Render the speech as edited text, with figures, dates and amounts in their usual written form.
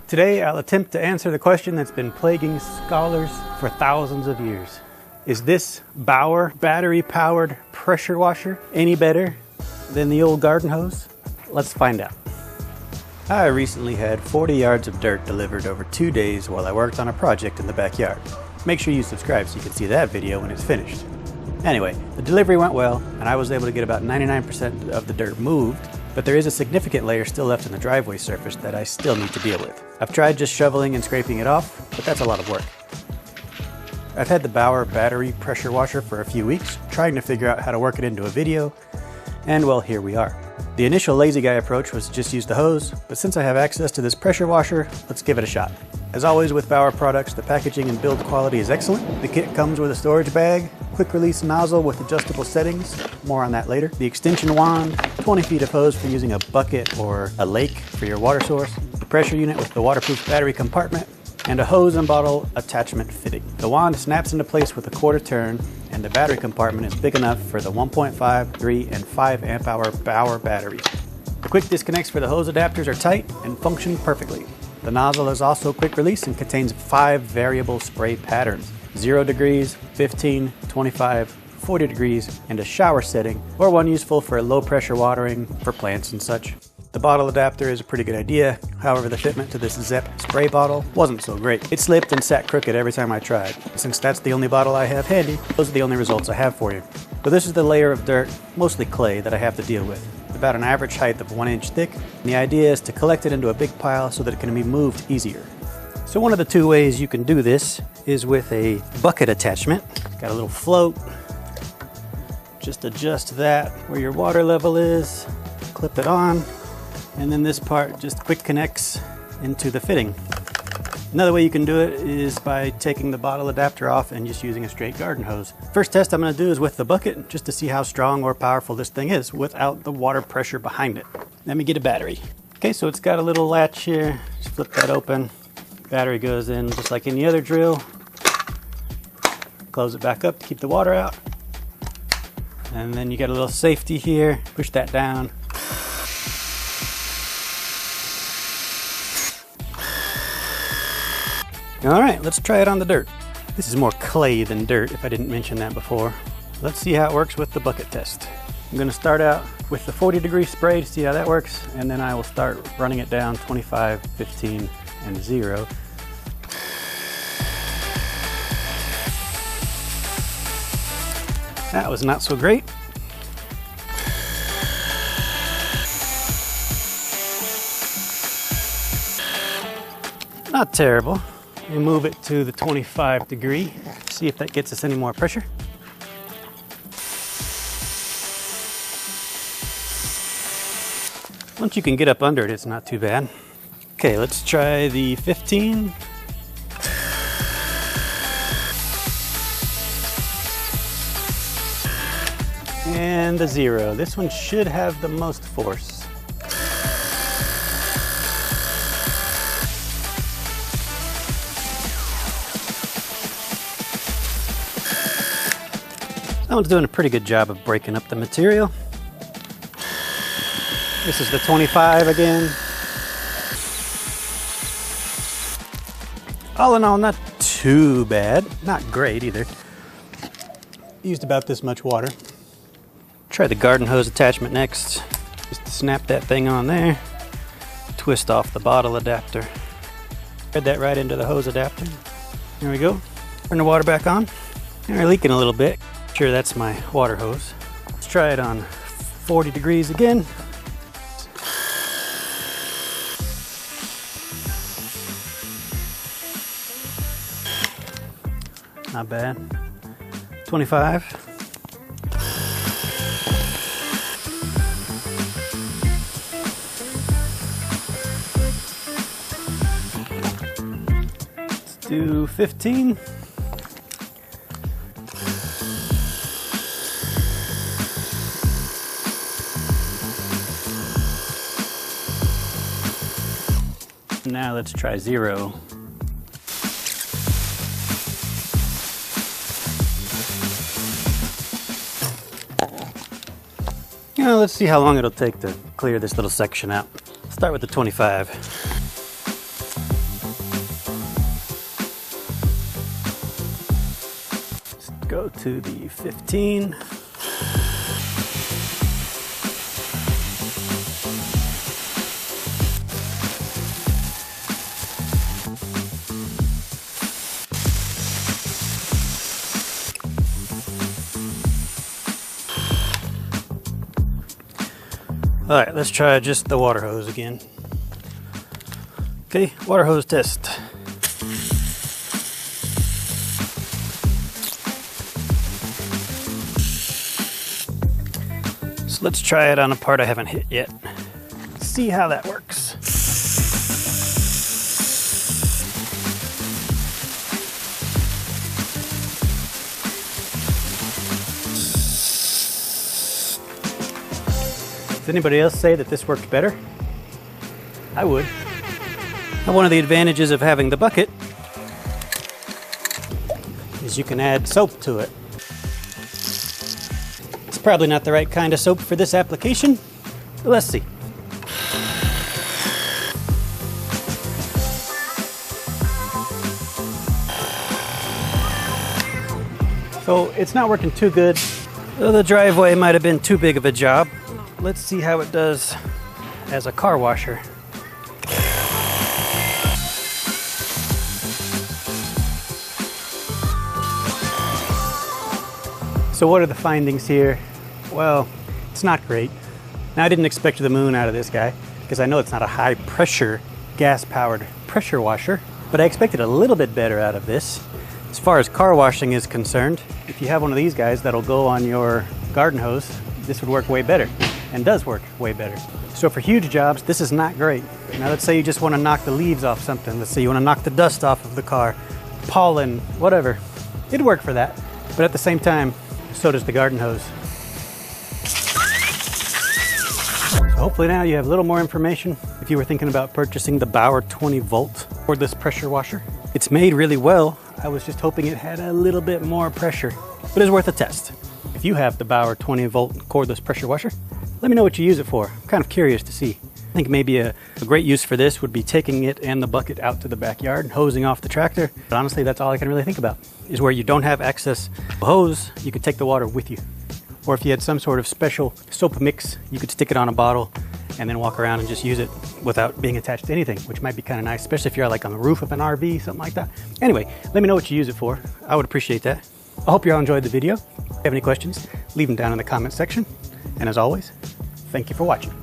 Today I'll attempt to answer the question that's been plaguing scholars for thousands of years. Is this Bauer battery-powered pressure washer any better than the old garden hose? Let's find out. I recently had 40 yards of dirt delivered over 2 days while I worked on a project in the backyard. Make sure you subscribe so you can see that video when it's finished. Anyway, the delivery went well and I was able to get about 99% of the dirt moved, but there is a significant layer still left in the driveway surface that I still need to deal with. I've tried just shoveling and scraping it off, but that's a lot of work. I've had the Bauer battery pressure washer for a few weeks, trying to figure out how to work it into a video, and well, here we are. The initial lazy guy approach was to just use the hose, but since I have access to this pressure washer, let's give it a shot. As always with Bauer products, the packaging and build quality is excellent. The kit comes with a storage bag, quick release nozzle with adjustable settings, more on that later, the extension wand, 20 feet of hose for using a bucket or a lake for your water source, the pressure unit with the waterproof battery compartment, and a hose and bottle attachment fitting. The wand snaps into place with a quarter turn, and the battery compartment is big enough for the 1.5, 3, and 5 amp hour Bauer batteries. The quick disconnects for the hose adapters are tight and function perfectly. The nozzle is also quick release and contains 5 variable spray patterns: 0 degrees, 15, 25, 40 degrees, and a shower setting, or one useful for low pressure watering for plants and such. The bottle adapter is a pretty good idea, however the fitment to this Zep spray bottle wasn't so great. It slipped and sat crooked every time I tried. Since that's the only bottle I have handy, those are the only results I have for you. So this is the layer of dirt, mostly clay, that I have to deal with. About an average height of 1 inch thick, and the idea is to collect it into a big pile so that it can be moved easier. So one of the 2 ways you can do this is with a bucket attachment. It's got a little float. Just adjust that where your water level is, clip it on, and then this part just quick connects into the fitting. Another way you can do it is by taking the bottle adapter off and just using a straight garden hose. First test I'm going to do is with the bucket, just to see how strong or powerful this thing is without the water pressure behind it. Let me get a battery. Okay, so it's got a little latch here. Just flip that open. Battery goes in just like any other drill. Close it back up to keep the water out. And then you got a little safety here. Push that down. All right, let's try it on the dirt. This is more clay than dirt, if I didn't mention that before. Let's see how it works with the bucket test. I'm gonna start out with the 40-degree spray to see how that works, and then I will start running it down 25, 15, and 0. That was not so great. Not terrible. We move it to the 25 degree, see if that gets us any more pressure. Once you can get up under it, it's not too bad. Okay, let's try the 15. And the 0. This one should have the most force. That one's doing a pretty good job of breaking up the material. This is the 25 again. All in all, not too bad. Not great either. Used about this much water. Try the garden hose attachment next. Just snap that thing on there. Twist off the bottle adapter. Thread that right into the hose adapter. There we go. Turn the water back on. They're leaking a little bit. Sure, that's my water hose. Let's try it on 40 degrees again. Not bad. 25. Let's do 15. Now let's try 0. Now let's see how long it'll take to clear this little section out. Start with the 25. Go to the 15. All right, let's try just the water hose again. Okay, water hose test. So let's try it on a part I haven't hit yet. See how that works. Does anybody else say that this worked better? I would. Now, one of the advantages of having the bucket is you can add soap to it. It's probably not the right kind of soap for this application, but let's see. So it's not working too good. The driveway might have been too big of a job. Let's see how it does as a car washer. So what are the findings here? Well, it's not great. Now, I didn't expect the moon out of this guy because I know it's not a high pressure gas-powered pressure washer, but I expected a little bit better out of this. As far as car washing is concerned, if you have one of these guys that'll go on your garden hose, this would work way better, and does work way better. So for huge jobs, this is not great. Now let's say you just want to knock the leaves off something. Let's say you want to knock the dust off of the car, pollen, whatever. It'd work for that, but at the same time, so does the garden hose. So hopefully now you have a little more information if you were thinking about purchasing the Bauer 20 volt cordless pressure washer. It's made really well. I was just hoping it had a little bit more pressure, but it's worth a test. If you have the Bauer 20 volt cordless pressure washer, let me know what you use it for. I'm kind of curious to see. I think maybe a great use for this would be taking it and the bucket out to the backyard and hosing off the tractor. But honestly, that's all I can really think about, is where you don't have access to hose, you could take the water with you. Or if you had some sort of special soap mix, you could stick it on a bottle and then walk around and just use it without being attached to anything, which might be kind of nice, especially if you're like on the roof of an RV, something like that. Anyway, let me know what you use it for. I would appreciate that. I hope you all enjoyed the video. If you have any questions, leave them down in the comment section. And as always, thank you for watching.